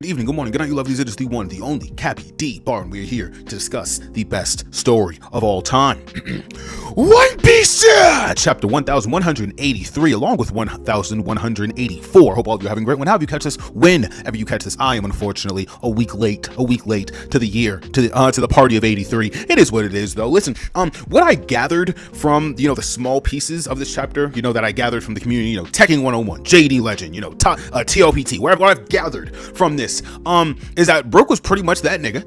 Good evening, good morning, good night, you lovelies. It is the one, the only Cappy D Bar, and we're here to discuss the best story of all time. One Piece, chapter 1183, along with 1184. Hope all of you are having a great one. However you catch this, whenever you catch this, I am unfortunately a week late to the year, to the party of 83. It is what it is, though. Listen, what I gathered from, the small pieces of this chapter, that I gathered from the community, Teching 101, JD Legend, TOPT, what I've gathered from this, is that Brook was pretty much that nigga.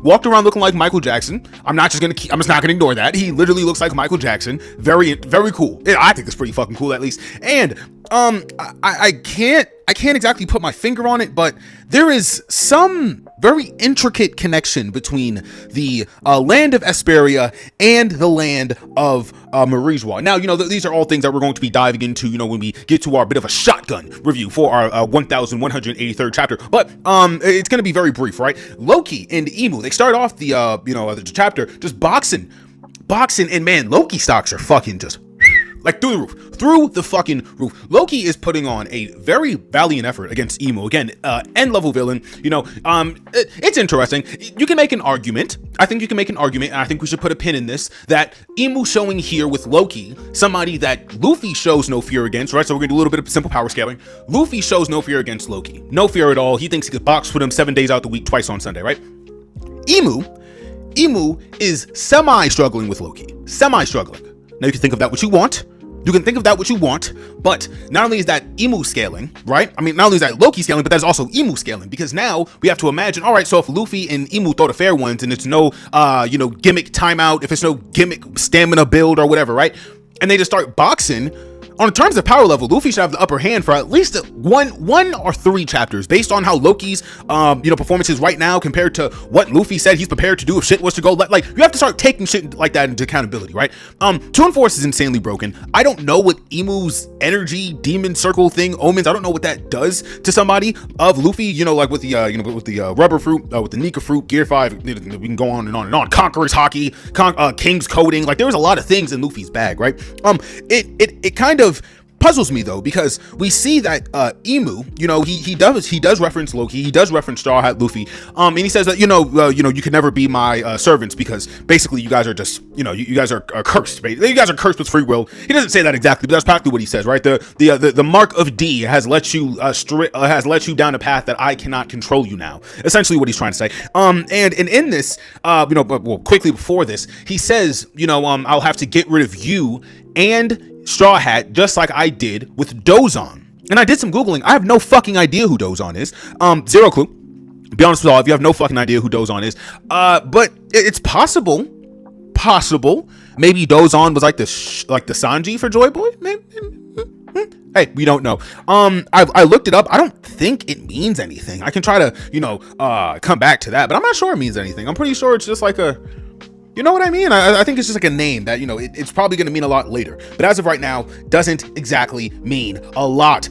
Walked around looking like Michael Jackson. I'm just not gonna ignore that. He literally looks like Michael Jackson. Very, very cool. I think it's pretty fucking cool, at least. And I can't exactly put my finger on it, but there is some very intricate connection between the land of Esperia and the land of Marijwa. Now, these are all things that we're going to be diving into, when we get to our bit of a shotgun review for our 1183rd chapter. But it's going to be very brief, right? Loki and Emu, they start off the chapter just boxing, and man, Loki stocks are fucking just like through the fucking roof. Loki is putting on a very valiant effort against Emu. Again, end level villain. It's interesting. You can make an argument. I think you can make an argument, and I think we should put a pin in this, that Emu showing here with Loki, somebody that Luffy shows no fear against, right? So we're gonna do a little bit of simple power scaling. Luffy shows no fear against Loki. No fear at all. He thinks he could box with him 7 days out the week, twice on Sunday, right? Emu is semi-struggling with Loki. Semi-struggling. Now you can think of that what you want. But not only is that Emu scaling, right? I mean, not only is that Loki scaling, but there's also Emu scaling, because now we have to imagine, all right, so if Luffy and Emu throw the fair ones and it's no, gimmick timeout, if it's no gimmick stamina build or whatever, right? And they just start boxing, on terms of power level, Luffy should have the upper hand for at least one or three chapters, based on how Loki's, performance is right now compared to what Luffy said he's prepared to do if shit was to go. Like, you have to start taking shit like that into accountability, right? Toon Force is insanely broken. I don't know what Emu's energy demon circle thing omens. I don't know what that does to somebody of Luffy. Like with the rubber fruit, with the Nika fruit, Gear 5. We can go on and on and on. Conqueror's Hockey, King's coding. Like, there was a lot of things in Luffy's bag, right? It kind of puzzles me, though, because we see that Emu, he does reference Loki, he does reference Straw Hat Luffy, and he says that you can never be my servants, because basically you guys are just you guys are cursed. You guys are cursed with free will. He doesn't say that exactly, but that's practically what he says, right? The mark of D has let you down a path that I cannot control you now. Essentially, what he's trying to say. And in this, quickly before this, he says, I'll have to get rid of you and Straw Hat, just like I did with Dozon. And I did some Googling. I have no fucking idea who Dozon is. Zero clue. Be honest with y'all, if you have no fucking idea who Dozon is. But it's possible. Maybe Dozon was like the Sanji for Joy Boy? Maybe. Hey, we don't know. I looked it up. I don't think it means anything. I can try to, come back to that, but I'm not sure it means anything. I'm pretty sure it's just like a, you know what I mean? I think it's just like a name that, it's probably going to mean a lot later. But as of right now, doesn't exactly mean a lot.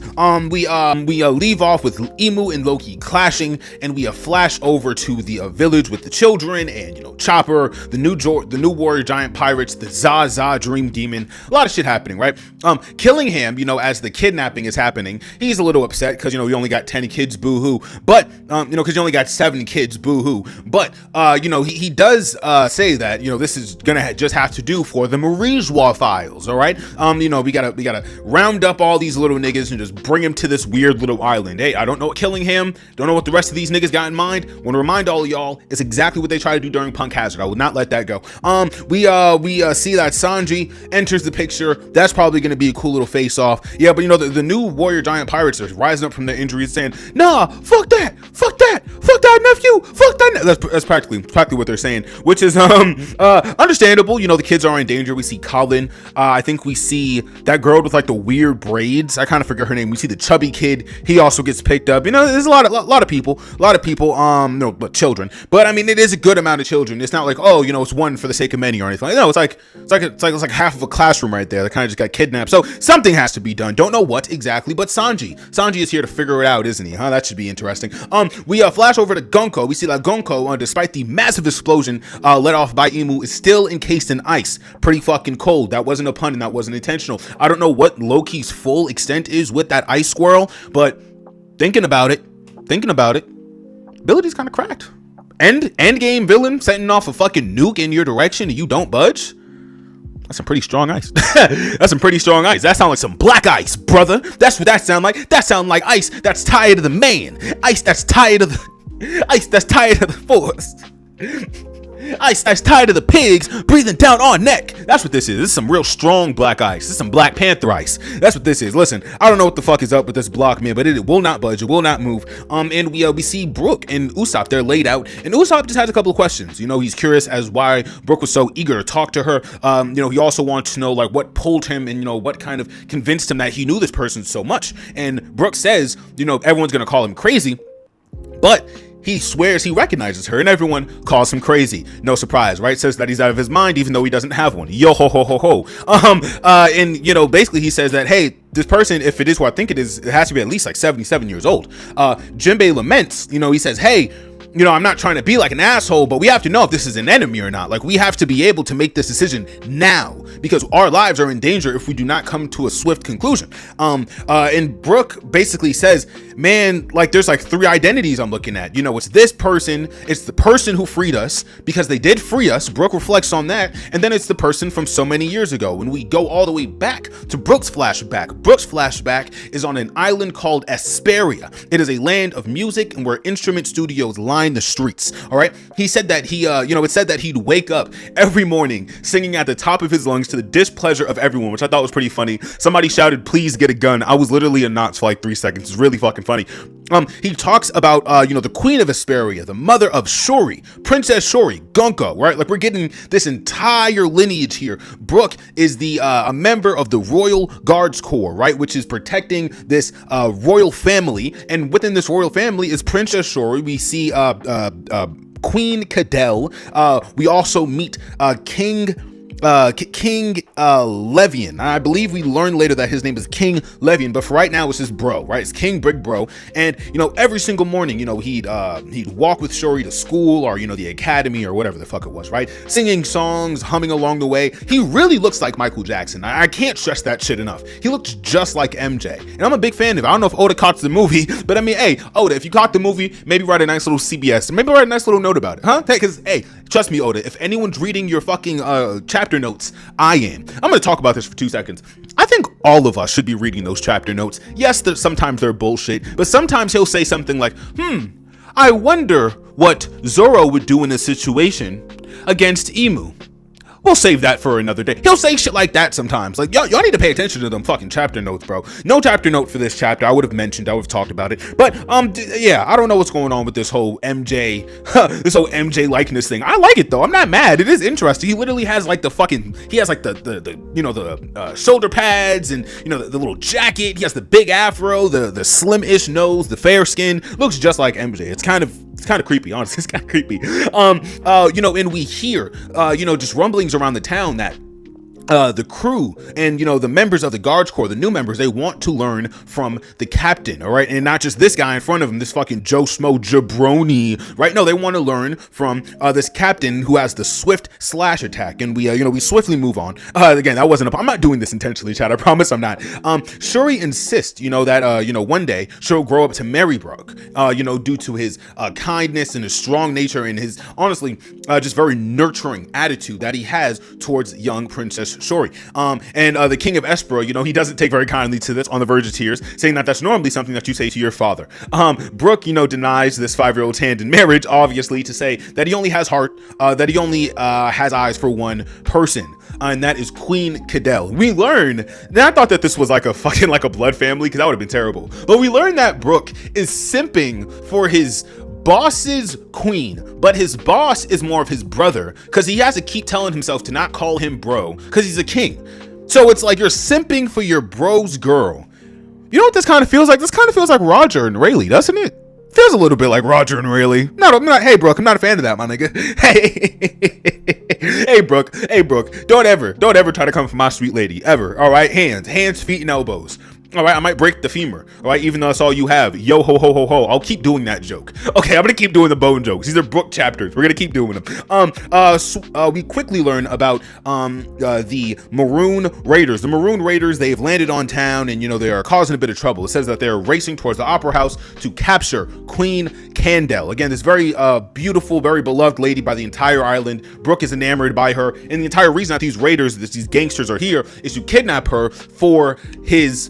We leave off with Emu and Loki clashing, and we flash over to the village with the children and, Chopper, the new warrior giant pirates, the Zaza Dream Demon. A lot of shit happening, right? Killingham, as the kidnapping is happening, he's a little upset because, we only got 10 kids, boo-hoo. But, because you only got 7 kids, boo-hoo. But, he does say that, this is gonna just have to do for the Marijwa files, all right? We gotta round up all these little niggas and just bring them to this weird little island. Hey, I don't know what Killingham, don't know what the rest of these niggas got in mind. Want to remind all of y'all, it's exactly what they try to do during Punk Hazard. I will not let that go. We see that Sanji enters the picture. That's probably gonna be a cool little face off. Yeah, but the new warrior giant pirates are rising up from their injuries, saying, nah, fuck that, nephew, fuck that. That's practically what they're saying, which is understandable. The kids are in danger. We see Colin. I think we see that girl with like the weird braids. I kind of forget her name. We see the chubby kid. He also gets picked up. There's a lot of people. But children. But I mean, it is a good amount of children. It's not like, it's one for the sake of many or anything. No, it's like half of a classroom right there that kind of just got kidnapped. So something has to be done. Don't know what exactly, but Sanji is here to figure it out, isn't he? That should be interesting. We flash over to Gonko. We see that Gonko, despite the massive explosion let off by Emu, is still encased in ice. Pretty fucking cold. That wasn't a pun and that wasn't intentional. I don't know what Loki's full extent is with that ice squirrel, but thinking about it, ability's kind of cracked. End game villain setting off a fucking nuke in your direction and you don't budge. That's some pretty strong ice. That's some pretty strong ice. That sounds like some black ice, brother. That's what that sound like. That sound like ice that's tired of the man. Ice that's tired of the ice that's tired of the force. Ice that's tired of the pigs breathing down our neck. That's what this is. This is some real strong black ice. This is some Black Panther ice. That's what this is. Listen, I don't know what the fuck is up with this block, man, but it will not budge. It will not move. And we see Brook and Usopp. They're laid out, and Usopp just has a couple of questions. You know, he's curious as why Brook was so eager to talk to her. You know, he also wants to know like what pulled him, and you know what kind of convinced him that he knew this person so much. And Brook says, you know, everyone's gonna call him crazy, but he swears he recognizes her, and everyone calls him crazy. No surprise, right? Says that he's out of his mind, even though he doesn't have one. Yo ho ho ho ho. And you know, basically he says that, hey, this person, if it is who I think it is, it has to be at least like 77 years old. Jinbei laments, you know, he says, hey, you know, I'm not trying to be like an asshole, but we have to know if this is an enemy or not. Like, we have to be able to make this decision now, because our lives are in danger if we do not come to a swift conclusion. And Brook basically says, man, like, there's like 3 identities I'm looking at. You know, it's this person, it's the person who freed us, because they did free us. Brook reflects on that. And then it's the person from so many years ago. When we go all the way back to Brook's flashback, Brook's flashback is on an island called Asperia. It is a land of music and where instrument studios line the streets. All right, he said that he you know, it said that he'd wake up every morning singing at the top of his lungs to the displeasure of everyone, which I thought was pretty funny. Somebody shouted, please get a gun. I was literally in knots for like 3 seconds. It's really fucking funny. He talks about you know, the queen of Asperia, the mother of Shuri, Princess Shuri, Gunko, right? Like, we're getting this entire lineage here. Brook is the a member of the Royal Guards Corps, right, which is protecting this royal family, and within this royal family is Princess Shuri. We see Queen Cadell. We also meet King Levian. I believe we learn later that his name is King Levian, but for right now it's just bro, right? It's King Big Bro. And you know, every single morning, you know, he'd walk with Shuri to school, or you know, the academy, or whatever the fuck it was, right? Singing songs, humming along the way. He really looks like Michael Jackson. I can't stress that shit enough. He looks just like MJ, and I'm a big fan of it. I don't know if Oda caught the movie, but I mean, hey, Oda, if you caught the movie, maybe write a nice little CBS, maybe write a nice little note about it, huh? Because hey, trust me, Oda, if anyone's reading your fucking chapter notes, I am. I'm going to talk about this for 2 seconds. I think all of us should be reading those chapter notes. Yes, sometimes they're bullshit, but sometimes he'll say something like, I wonder what Zoro would do in a situation against Emu. We'll save that for another day. He'll say shit like that sometimes. Like, y'all need to pay attention to them fucking chapter notes, bro. No chapter note for this chapter. I would have mentioned, I would have talked about it. But, yeah, I don't know what's going on with this whole MJ, this whole MJ likeness thing. I like it, though. I'm not mad. It is interesting. He literally has, like, he has, like, the you know, the shoulder pads and, you know, the little jacket. He has the big afro, the slim-ish nose, the fair skin. Looks just like MJ. It's kind of creepy, honestly. It's kind of creepy. You know, and we hear, you know, just rumblings around the town that the crew and, you know, the members of the Guards Corps, the new members, they want to learn from the captain, all right? And not just this guy in front of him, this fucking Joe Smo jabroni, right? No, they want to learn from this captain who has the swift slash attack. And we, you know, we swiftly move on. Again, that wasn't I'm not doing this intentionally, Chad. I promise I'm not. Shuri insists, you know, that, you know, one day she'll grow up to marry Brook, you know, due to his kindness and his strong nature and his, honestly, just very nurturing attitude that he has towards young Princess Shuri. And the King of Espero, you know, he doesn't take very kindly to this, on the verge of tears, saying that that's normally something that you say to your father. Brook, you know, denies this 5-year-old's hand in marriage, obviously, to say that he only has heart, that he only has eyes for one person, and that is Queen Cadell. We learn, and I thought that this was like a fucking, like a blood family, because that would have been terrible, but we learned that Brook is simping for his boss's queen, but his boss is more of his brother, because he has to keep telling himself to not call him bro, because he's a king. So it's like you're simping for your bro's girl. You know what this kind of feels like? This kind of feels like Roger and Rayleigh, doesn't it? Feels a little bit like Roger and Rayleigh. Hey, Brooke, I'm not a fan of that, my nigga. Hey, Brooke, don't ever try to come for my sweet lady, ever. All right, hands, feet, and elbows. All right, I might break the femur. All right, even though that's all you have. Yo ho ho ho ho. I'll keep doing that joke. Okay, I'm gonna keep doing the bone jokes. These are book chapters. We're gonna keep doing them. We quickly learn about the Maroon Raiders. The Maroon Raiders, they've landed on town, and they are causing a bit of trouble. It says that they're racing towards the Opera House to capture Queen Candel. Again, this very beautiful, very beloved lady by the entire island. Brooke is enamored by her, and the entire reason that these raiders, these gangsters are here is to kidnap her for his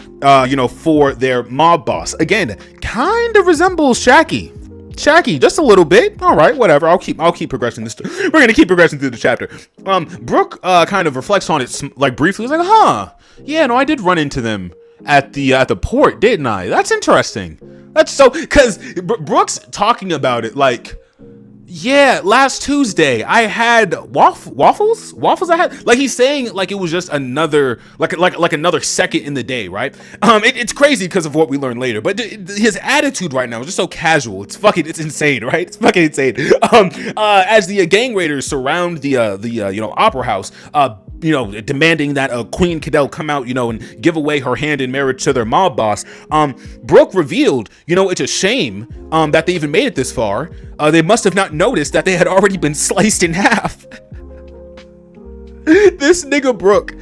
for their mob boss. Again, kind of resembles Shaggy just a little bit. All right, whatever. I'll keep progressing this. We're gonna keep progressing through the chapter. Brooke kind of reflects on it like briefly. He's like, yeah, no, I did run into them at the port, didn't I? That's interesting. That's so, because Brooke's talking about it like, yeah, last Tuesday I had waffles. I had, like, he's saying like it was just another like another second in the day, right? It's crazy because of what we learn later, but his attitude right now is just so casual. It's insane, right? It's fucking insane. As the gang raiders surround the Opera House, demanding that Queen Cadell come out, and give away her hand in marriage to their mob boss. Brooke revealed, it's a shame that they even made it this far. They must have not noticed that they had already been sliced in half. This nigga Brooke,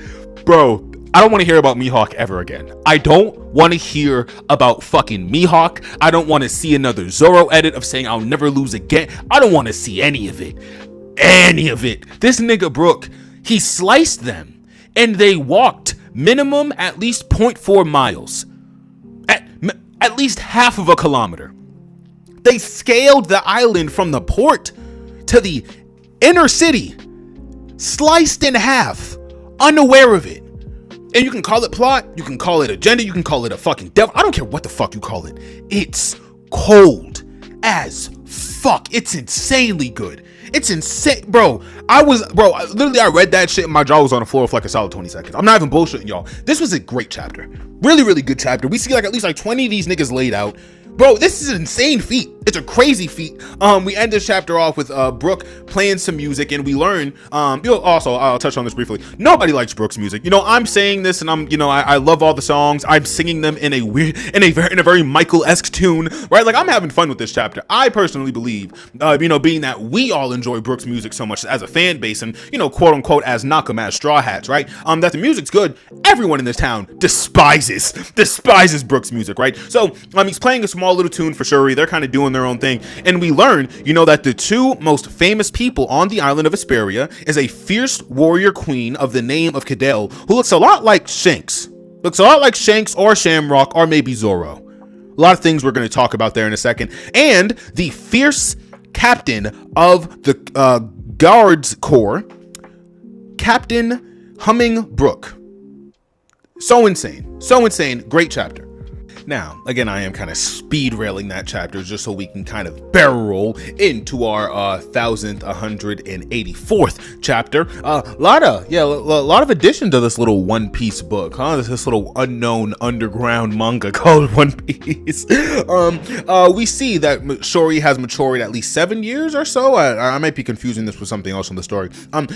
bro, I don't want to hear about Mihawk ever again. I don't want to hear about fucking Mihawk. I don't want to see another Zoro edit of saying I'll never lose again. I don't want to see any of it. This nigga Brooke, he sliced them, and they walked minimum at least 0.4 miles, at least half of a kilometer. They scaled the island from the port to the inner city, sliced in half, unaware of it. And you can call it plot, you can call it agenda, you can call it a fucking devil. I don't care what the fuck you call it. It's cold as fuck. It's insanely good. It's insane, bro. I read that shit and my jaw was on the floor for like a solid 20 seconds. I'm not even bullshitting y'all. This was a great chapter. Really, really good chapter. We see like at least like 20 of these niggas laid out. Bro, this is an insane feat. It's a crazy feat. We end this chapter off with Brooke playing some music, and we learn. Also, I'll touch on this briefly. Nobody likes Brooke's music. I'm saying this, and I love all the songs. I'm singing them in a very Michael-esque tune, right? Like, I'm having fun with this chapter. I personally believe, being that we all enjoy Brooke's music so much as a fan base, and quote unquote as Knock'em as Straw Hats, right? That the music's good. Everyone in this town despises Brooke's music, right? So he's playing a small little tune for Shuri. They're kind of doing their own thing, and we learn that the two most famous people on the island of Asperia is a fierce warrior queen of the name of Cadell, who looks a lot like Shanks or Shamrock or maybe Zoro. A lot of things we're going to talk about there in a second. And the fierce captain of the guards corps, Captain Humming Brook. So insane. Great chapter. Now, again, I am kind of speed railing that chapter just so we can kind of barrel roll into our 1184th chapter. A lot of addition to this little One Piece book, huh? This little unknown underground manga called One Piece. We see that Shuri has matured at least 7 years or so. I might be confusing this with something else in the story.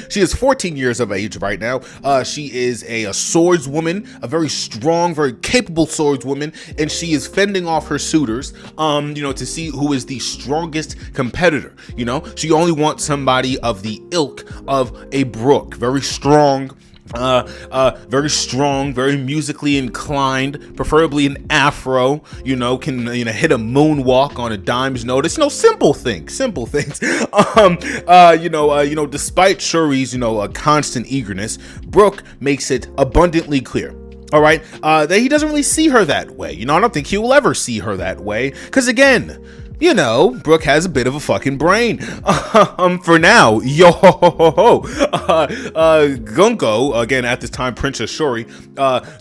She is 14 years of age right now. She is a swordswoman, a very strong, very capable swordswoman. And she is fending off her suitors, to see who is the strongest competitor. She only wants somebody of the ilk of a Brooke, very strong, very musically inclined, preferably an afro, can hit a moonwalk on a dime's notice. Simple things. Despite Shuri's constant eagerness, Brooke makes it abundantly clear, all right, that he doesn't really see her that way. I don't think he will ever see her that way, because again, Brooke has a bit of a fucking brain. For now, Gunko, again, at this time, Princess Shuri,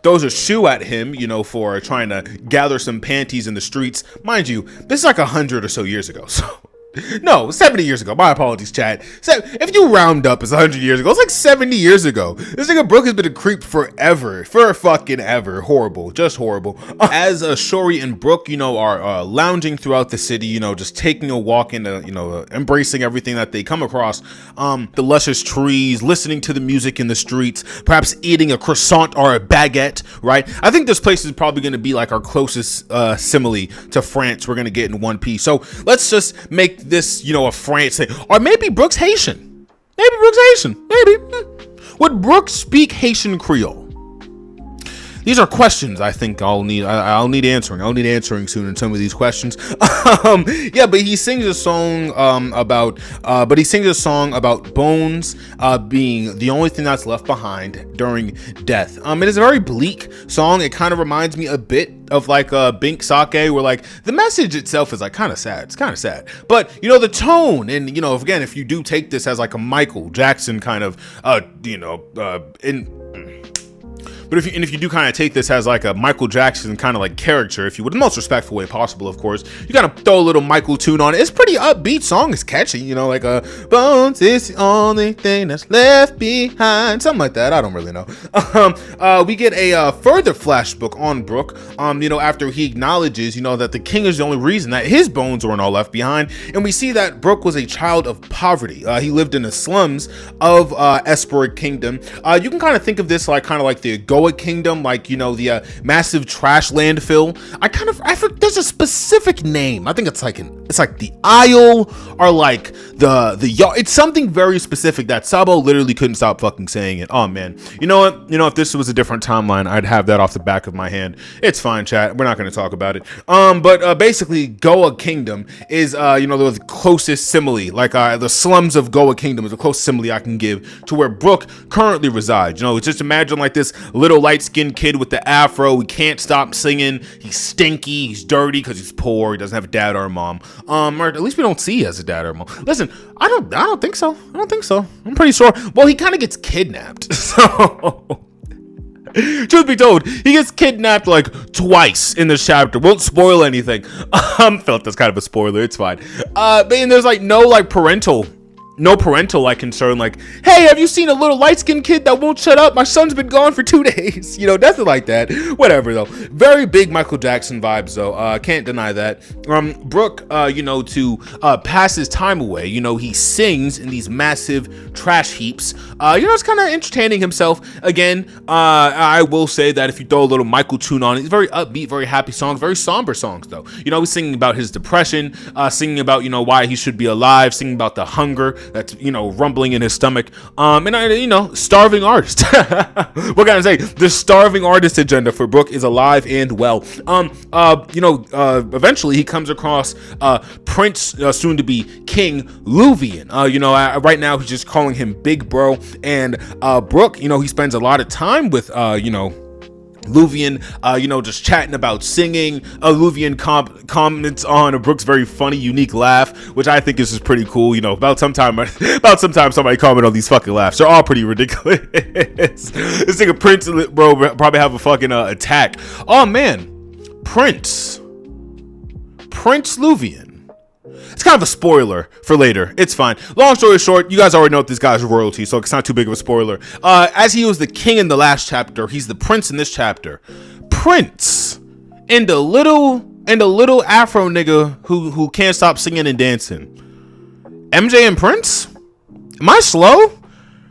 throws a shoe at him, for trying to gather some panties in the streets. Mind you, this is like 100 or so years ago, so No, 70 years ago. My apologies, chat. So if you round up, it's 100 years ago. It's like 70 years ago. This nigga Brooke has been a creep forever. For fucking ever. Horrible. Just horrible. As Shori and Brooke, are lounging throughout the city, just taking a walk into, embracing everything that they come across. The luscious trees, listening to the music in the streets, perhaps eating a croissant or a baguette, right? I think this place is probably going to be like our closest simile to France we're going to get in One Piece. So let's just make this, a France thing. Or maybe Brooke's Haitian. Maybe. Would Brooke speak Haitian Creole? These are questions I think I'll need answering. I'll need answering soon in some of these questions. Yeah, but he sings a song about bones being the only thing that's left behind during death. It is a very bleak song. It kind of reminds me a bit of like Bink Sake, where like the message itself is like kind of sad. It's kind of sad, but the tone, and again, if you do take this as like a Michael Jackson kind of But if you do kind of take this as like a Michael Jackson kind of like character, if you would, the most respectful way possible, of course, you kind of throw a little Michael tune on it. It's pretty upbeat song. It's catchy, like a bones is the only thing that's left behind, something like that. I don't really know. We get a further flashback on Brooke. After he acknowledges, that the king is the only reason that his bones weren't all left behind, and we see that Brooke was a child of poverty. He lived in the slums of Espered Kingdom. You can kind of think of this like the Goa Kingdom, like the massive trash landfill. I forget, there's a specific name. I think it's like the Isle, or like the it's something very specific that Sabo literally couldn't stop fucking saying it. Oh man, you know what? If this was a different timeline, I'd have that off the back of my hand. It's fine, chat. We're not going to talk about it. But basically, Goa Kingdom is the closest simile. Like the slums of Goa Kingdom is the closest simile I can give to where Brooke currently resides. Just imagine like this little light-skinned kid with the afro. He can't stop singing. He's stinky. He's dirty because he's poor. He doesn't have a dad or a mom. Or at least we don't see he has a dad or a mom. Listen, I don't think so. I'm pretty sure. Well, he kind of gets kidnapped. So truth be told, he gets kidnapped like twice in this chapter. Won't spoil anything. Felt that's kind of a spoiler. It's fine. But there's like no parental like concern, like, hey, have you seen a little light-skinned kid that won't shut up? My son's been gone for 2 days. Nothing like that. Whatever though. Very big Michael Jackson vibes though. Can't deny that. Brooke, to pass his time away, he sings in these massive trash heaps. It's kind of entertaining himself. Again, I will say that if you throw a little Michael tune on it, it's very upbeat, very happy songs, very somber songs though. He's singing about his depression, singing about, why he should be alive, singing about the hunger that's rumbling in his stomach, and starving artist. What can I say? The starving artist agenda for Brooke is alive and well. Eventually he comes across Prince, soon to be King Luvian. Right now he's just calling him Big Bro, and Brooke, he spends a lot of time with Luvian, just chatting about singing. Luvian comments on Brooke's very funny, unique laugh, which I think is just pretty cool. About sometime somebody comment on these fucking laughs. They're all pretty ridiculous. This nigga Prince, bro, probably have a fucking attack. Oh man, Prince Luvian. It's kind of a spoiler for later. It's fine. Long story short, you guys already know that this guy's royalty, so it's not too big of a spoiler. As he was the king in the last chapter, he's the prince in this chapter. Prince and the little Afro nigga who can't stop singing and dancing. MJ and Prince? Am I slow?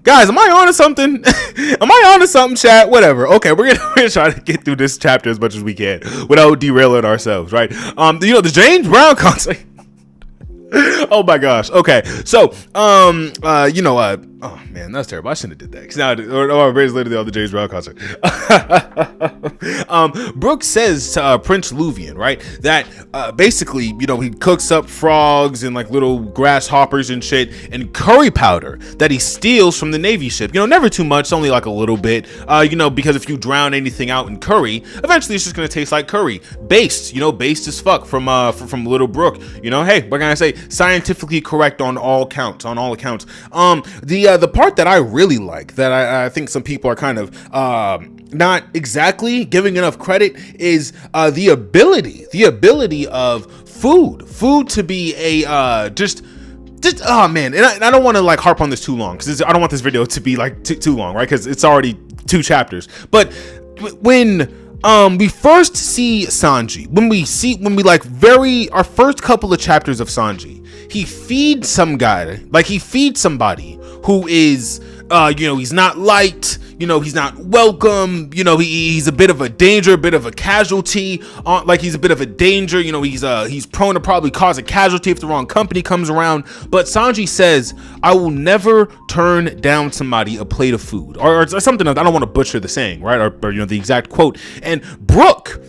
Guys, am I on to something? Am I on to something, chat? Whatever. Okay, we're gonna try to get through this chapter as much as we can without derailing ourselves, right? The James Brown concert. Oh my gosh. Okay. So, oh man, that's terrible. I shouldn't have did that. Cause now, I raised literally on the James Brown concert. Brooke says to Prince Luvian, right, that basically, he cooks up frogs and like little grasshoppers and shit and curry powder that he steals from the Navy ship. Never too much, only like a little bit. Because if you drown anything out in curry, eventually it's just gonna taste like curry. Based, based as fuck from Little Brooke. Hey, what can I say? Scientifically correct on all accounts. The the part that I really like, that I think some people are kind of not exactly giving enough credit, is the ability of food to be a just oh man. And I don't want to like harp on this too long, because I don't want this video to be like too long, right? Because it's already 2 chapters. But when we first see Sanji, when we like our first couple of chapters of Sanji, he feeds some guy, like he feeds somebody who is he's not liked, he's not welcome, he's a bit of a danger, a bit of a casualty, like he's a bit of a danger, he's prone to probably cause a casualty if the wrong company comes around. But Sanji says, I will never turn down somebody a plate of food, or something. I don't want to butcher the saying, right? Or the exact quote. And Brook,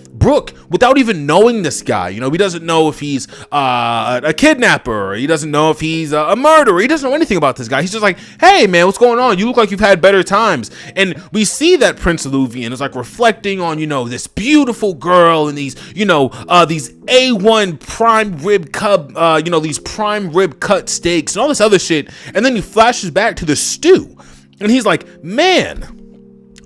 without even knowing this guy, he doesn't know if he's a kidnapper, or he doesn't know if he's a murderer, he doesn't know anything about this guy. He's just like, hey man, what's going on? You look like you've had better times. And we see that Prince Luvian is like reflecting on, this beautiful girl and these, these A1 prime rib cub, these prime rib cut steaks and all this other shit. And then he flashes back to the stew and he's like, man,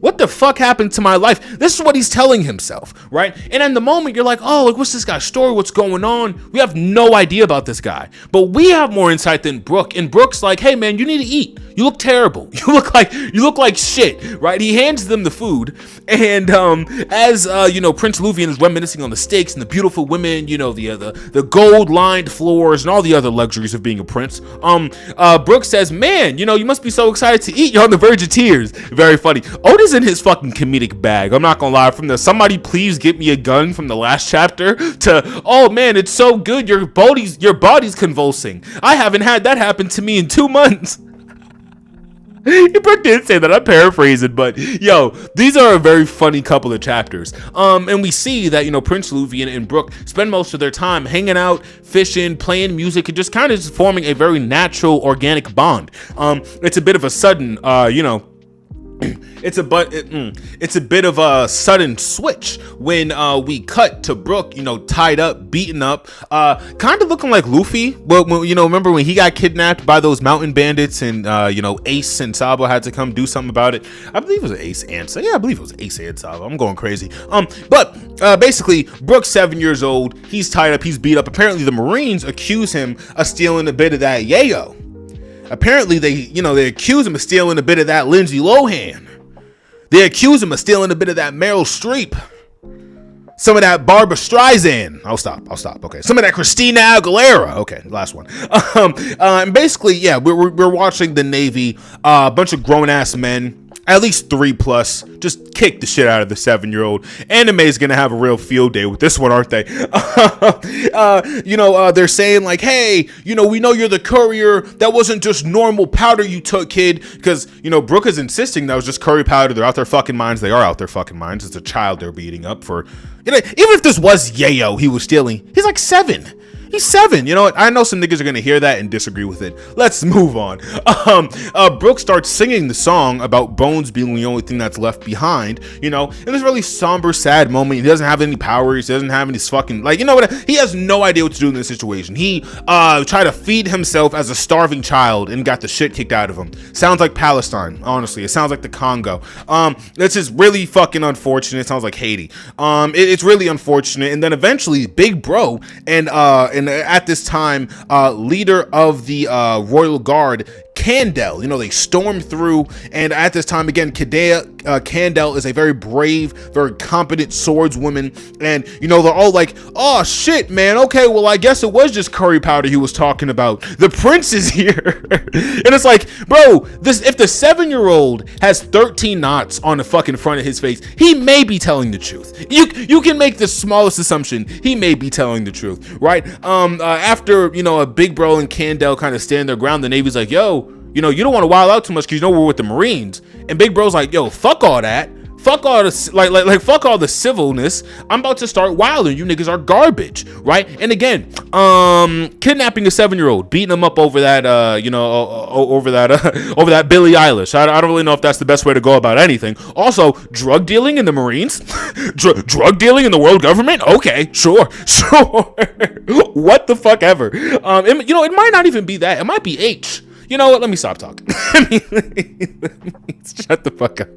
what the fuck happened to my life? This is what he's telling himself, right? And in the moment, you're like, oh, like, what's this guy's story? What's going on? We have no idea about this guy, but we have more insight than Brook. And Brook's like, hey man, you need to eat. You look terrible. You look like shit, right? He hands them the food, and as Prince Luvian is reminiscing on the steaks and the beautiful women, the gold lined floors and all the other luxuries of being a prince. Brook says, man, you must be so excited to eat. You're on the verge of tears. Very funny. Oda's in his fucking comedic bag. I'm not gonna lie. From the somebody please get me a gun from the last chapter to, oh man, it's so good. Your body's convulsing. I haven't had that happen to me in 2 months. Brook didn't say that, I'm paraphrasing, but yo, these are a very funny couple of chapters. And we see that, Prince Luvian and Brook spend most of their time hanging out, fishing, playing music, and just kind of forming a very natural, organic bond. It's a bit of a sudden, it's a bit of a sudden switch when we cut to Brook, tied up, beaten up, kind of looking like Luffy. Well, remember when he got kidnapped by those mountain bandits, and Ace and Sabo had to come do something about it. I believe it was Ace and Sabo. Yeah, I believe it was Ace and Sabo. I'm going crazy. But basically, Brook's 7 years old. He's tied up. He's beat up. Apparently, the Marines accuse him of stealing a bit of that yayo. Apparently, they accuse him of stealing a bit of that Lindsay Lohan. They accuse him of stealing a bit of that Meryl Streep. Some of that Barbara Streisand. I'll stop. Okay. Some of that Christina Aguilera. Okay, last one. And basically, yeah, we're watching the Navy, a bunch of grown-ass men, at least 3+, just kick the shit out of the 7-year-old. Anime is gonna have a real field day with this one, aren't they? They're saying like, hey, we know you're the courier. That wasn't just normal powder you took, kid. Because, Brook is insisting that was just curry powder. They're out their fucking minds. They are out their fucking minds. It's a child they're beating up for. Even if this was yayo he was stealing, he's like 7. He's 7. You know what? I know some niggas are gonna hear that and disagree with it. Let's move on. Brook starts singing the song about Bones being the only thing that's left behind, in this really somber, sad moment. He doesn't have any powers. He doesn't have any fucking, he has no idea what to do in this situation. He tried to feed himself as a starving child and got the shit kicked out of him. Sounds like Palestine, honestly. It sounds like the Congo. This is really fucking unfortunate. It sounds like Haiti. It's really unfortunate. And then eventually, Big Bro and at this time, leader of the Royal Guard, Candle, they storm through, and at this time again, Candle is a very brave, very competent swordswoman, and they're all like, oh shit, man, okay, well I guess it was just curry powder he was talking about. The prince is here. And it's like, bro, if the 7-year-old has 13 knots on the fucking front of his face, he may be telling the truth. You can make the smallest assumption, he may be telling the truth, right? After a Big Bro and Candle kind of stand their ground, the Navy's like, yo, you don't want to wild out too much because we're with the Marines. And Big Bro's like, yo, fuck all that. Fuck all the fuck all the civilness. I'm about to start wilding. You niggas are garbage, right? And again, kidnapping a 7-year-old, beating him up over that, over that Billie Eilish. I don't really know if that's the best way to go about anything. Also, drug dealing in the Marines, drug dealing in the world government. Okay, sure. What the fuck ever. It might not even be that. It might be H. You know what? Let me stop talking. Shut the fuck up.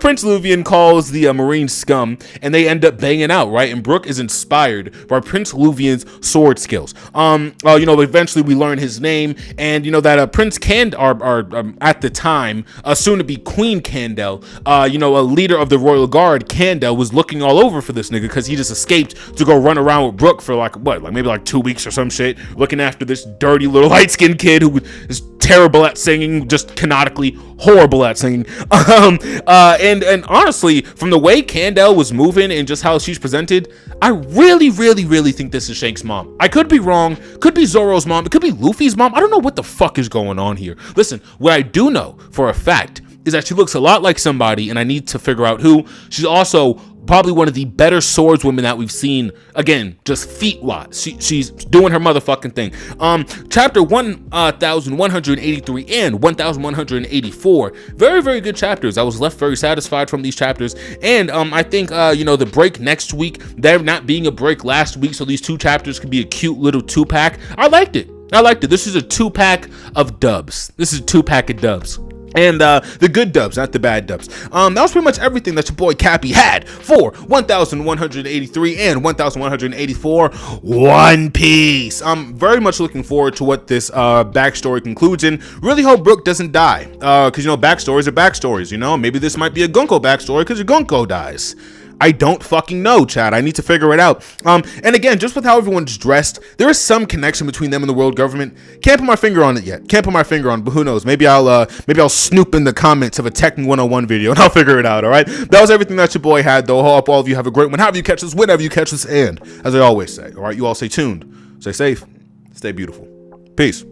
Prince Luvian calls the Marine scum, and they end up banging out, right? And Brooke is inspired by Prince Luvian's sword skills. Eventually we learn his name, and that Prince at the time, soon to be Queen Candel, a leader of the Royal Guard, Candel, was looking all over for this nigga because he just escaped to go run around with Brooke for maybe 2 weeks or some shit, looking after this dirty little light-skinned kid who is terrible at singing, just canonically horrible at singing. And honestly, from the way Candel was moving and just how she's presented, I really, really, really think this is Shanks' mom. I could be wrong. Could be Zoro's mom. It could be Luffy's mom. I don't know what the fuck is going on here. Listen, what I do know for a fact is that she looks a lot like somebody, and I need to figure out who. She's also probably one of the better swordswomen that we've seen. Again, just feat-wise, she's doing her motherfucking thing. Chapter 1183 and 1184, very, very good chapters. I was left very satisfied from these chapters, and I think the break next week, there not being a break last week, so these 2 chapters could be a cute little 2-pack. I liked it. This is a 2-pack of dubs. And the good dubs, not the bad dubs. That was pretty much everything that your boy Cappy had for 1183 and 1184 One Piece. I'm very much looking forward to what this backstory concludes in. Really hope Brooke doesn't die, because backstories are backstories. Maybe this might be a Gunko backstory because your Gunko dies. I don't fucking know, Chad. I need to figure it out. And again, just with how everyone's dressed, there is some connection between them and the world government. Can't put my finger on it yet. But who knows? Maybe I'll snoop in the comments of a Tekken 101 video and I'll figure it out. All right. That was everything that your boy had, though. Hope all of you have a great one. However you catch this, whenever you catch this, and as I always say, all right, you all stay tuned, stay safe, stay beautiful. Peace.